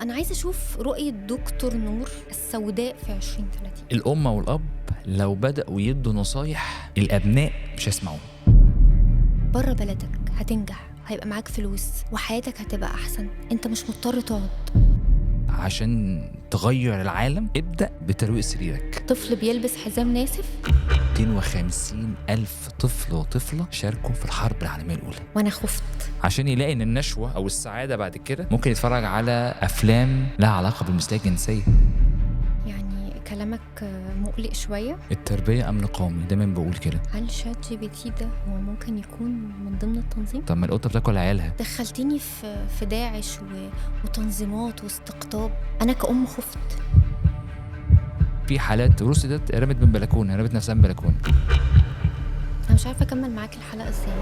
أنا عايزة أشوف رؤية دكتور نور السوداء في 2030. الأم والأب لو بدأوا يدوا نصايح الأبناء مش هيسمعوا. بره بلدك هتنجح، هيبقى معاك فلوس وحياتك هتبقى أحسن. أنت مش مضطر تقعد. عشان تغير العالم ابدأ بترويق سريرك. طفل بيلبس حزام ناسف 250,000 طفل وطفلة شاركوا في الحرب العالمية الأولى، وأنا خفت. عشان يلاقي إن النشوة أو السعادة بعد كده ممكن يتفرج على أفلام لها علاقة بالمثلية الجنسية. يعني كلامك مقلق شوية. التربية أمن قومي، دايما بقول كده. هل شات جي بي تي ده هو ممكن يكون من ضمن التنظيم؟ طب ما القطة بتاكل عيالها. دخلتيني في داعش وتنظيمات واستقطاب. أنا كأم خفت. في حالات روسي ده رمت من بلكونة، رمت نفسها من بلكونة. أنا مش عارفة أكمل معاك الحلقة إزاي.